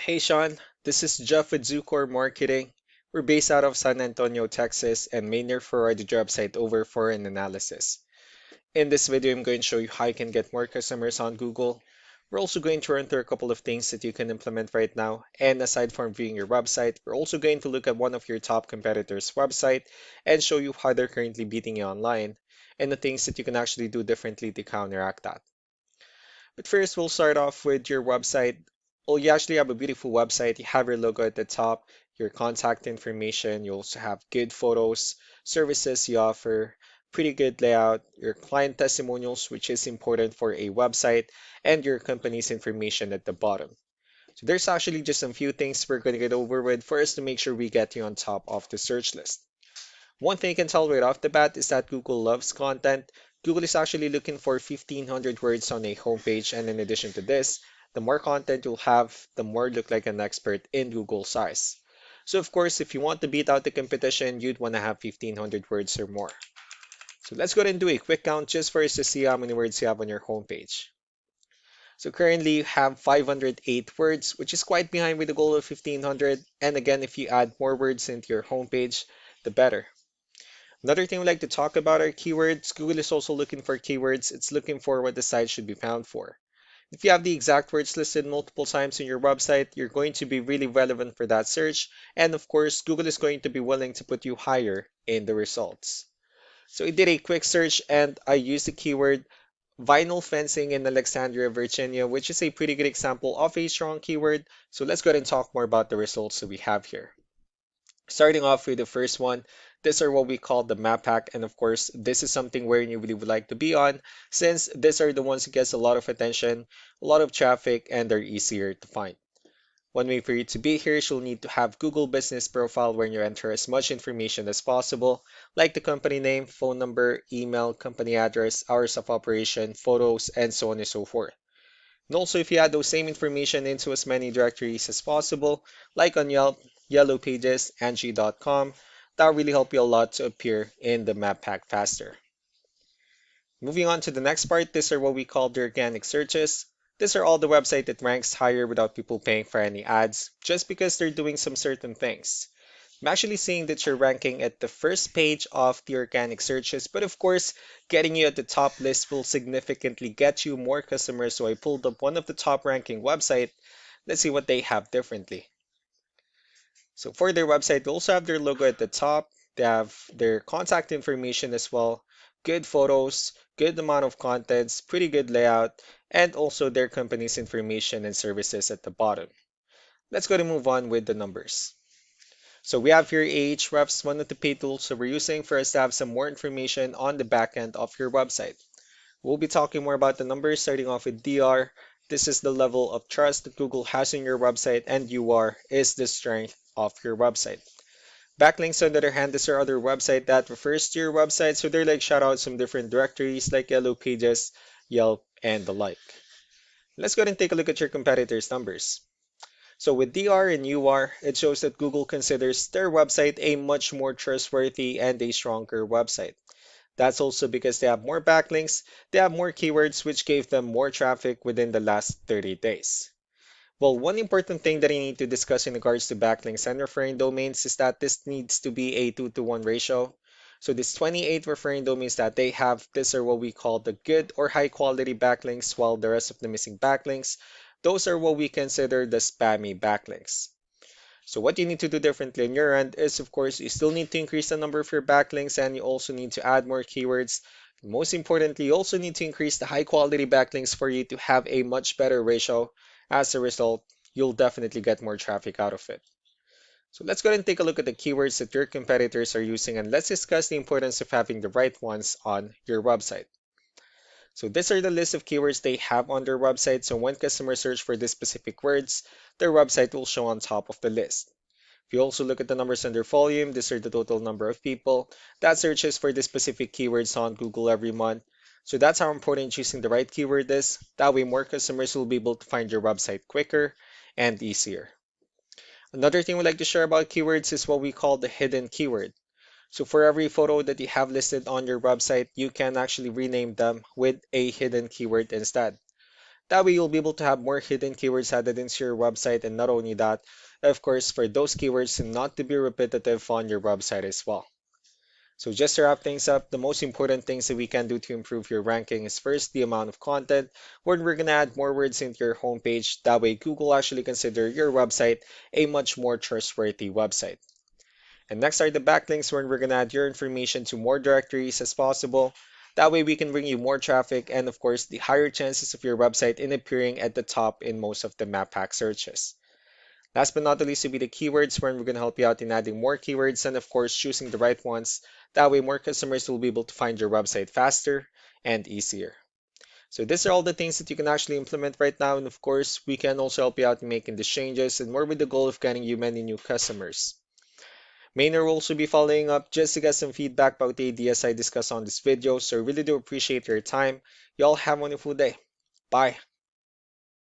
Hey Sean, this is Jeff with Zucor Marketing. We're based out of San Antonio, Texas, and mainly for the job site over for an analysis. In this video, I'm going to show you how you can get more customers on Google. We're also going to run through a couple of things that you can implement right now. And aside from viewing your website, we're also going to look at one of your top competitors' website and show you how they're currently beating you online and the things that you can actually do differently to counteract that. But first, we'll start off with your website. Well, you actually have a beautiful website. You have your logo at the top, your contact information. You also have good photos, services you offer, pretty good layout, your client testimonials, which is important for a website, and your company's information at the bottom. So there's actually just a few things we're going to get over with first to make sure we get you on top of the search list. One thing you can tell right off the bat is that Google loves content. Google is actually looking for 1,500 words on a homepage, and in addition to this, the more content you'll have, the more you look like an expert in Google's eyes. So of course, if you want to beat out the competition, you'd want to have 1,500 words or more. So let's go ahead and do a quick count just for us to see how many words you have on your homepage. So currently you have 508 words, which is quite behind with the goal of 1,500. And again, if you add more words into your homepage, the better. Another thing we like to talk about are keywords. Google is also looking for keywords. It's looking for what the site should be found for. If you have the exact words listed multiple times in your website, you're going to be really relevant for that search. And of course, Google is going to be willing to put you higher in the results. So I did a quick search and I used the keyword vinyl fencing in Alexandria, Virginia, which is a pretty good example of a strong keyword. So let's go ahead and talk more about the results that we have here. Starting off with the first one, these are what we call the map hack. And of course, this is something where you really would like to be on since these are the ones that gets a lot of attention, a lot of traffic, and they're easier to find. One way for you to be here is you'll need to have Google Business Profile where you enter as much information as possible, like the company name, phone number, email, company address, hours of operation, photos, and so on and so forth. And also, if you add those same information into as many directories as possible, like on Yelp, Yellow Pages, Angie.com, that will really help you a lot to appear in the map pack faster. Moving on to the next part, these are what we call the organic searches. These are all the website that ranks higher without people paying for any ads, just because they're doing some certain things. I'm actually seeing that you're ranking at the first page of the organic searches, but of course, getting you at the top list will significantly get you more customers. So I pulled up one of the top ranking website. Let's see what they have differently. So for their website, they also have their logo at the top. They have their contact information as well, good photos, good amount of contents, pretty good layout, and also their company's information and services at the bottom. Let's go to move on with the numbers. So we have here Ahrefs, one of the paid tools that we're using for us to have some more information on the back end of your website. We'll be talking more about the numbers starting off with DR. This is the level of trust that Google has in your website, and UR is the strength of your website. Backlinks, on the other hand, these are other website that refers to your website, so they're like shoutouts from different directories like Yellow Pages, Yelp, and the like. Let's go ahead and take a look at your competitors' numbers. So with DR and UR, it shows that Google considers their website a much more trustworthy and a stronger website. That's also because they have more backlinks, they have more keywords, which gave them more traffic within the last 30 days. Well, one important thing that I need to discuss in regards to backlinks and referring domains is that this needs to be a 2-to-1 ratio. So these 28 referring domains that they have, these are what we call the good or high quality backlinks, while the rest of the missing backlinks, those are what we consider the spammy backlinks. So what you need to do differently on your end is, of course, you still need to increase the number of your backlinks and you also need to add more keywords. Most importantly, you also need to increase the high quality backlinks for you to have a much better ratio. As a result, you'll definitely get more traffic out of it. So let's go ahead and take a look at the keywords that your competitors are using and let's discuss the importance of having the right ones on your website. So these are the list of keywords they have on their website. So when customers search for these specific words, their website will show on top of the list. If you also look at the numbers under volume, these are the total number of people that searches for the specific keywords on Google every month. So that's how important choosing the right keyword is. That way more customers will be able to find your website quicker and easier. Another thing we like to share about keywords is what we call the hidden keyword. So for every photo that you have listed on your website, you can actually rename them with a hidden keyword instead. That way you'll be able to have more hidden keywords added into your website, and not only that, of course, for those keywords not to be repetitive on your website as well. So just to wrap things up, the most important things that we can do to improve your ranking is first the amount of content, where we're gonna add more words into your homepage. That way Google actually consider your website a much more trustworthy website. And next are the backlinks, where we're gonna add your information to more directories as possible. That way we can bring you more traffic and of course the higher chances of your website in appearing at the top in most of the map pack searches. Last but not the least will be the keywords, where we're going to help you out in adding more keywords and of course choosing the right ones. That way more customers will be able to find your website faster and easier. So these are all the things that you can actually implement right now, and of course we can also help you out in making these changes and more with the goal of getting you many new customers. Maynard will also be following up just to get some feedback about the ideas I discussed on this video, so I really do appreciate your time. Y'all have a wonderful day. Bye.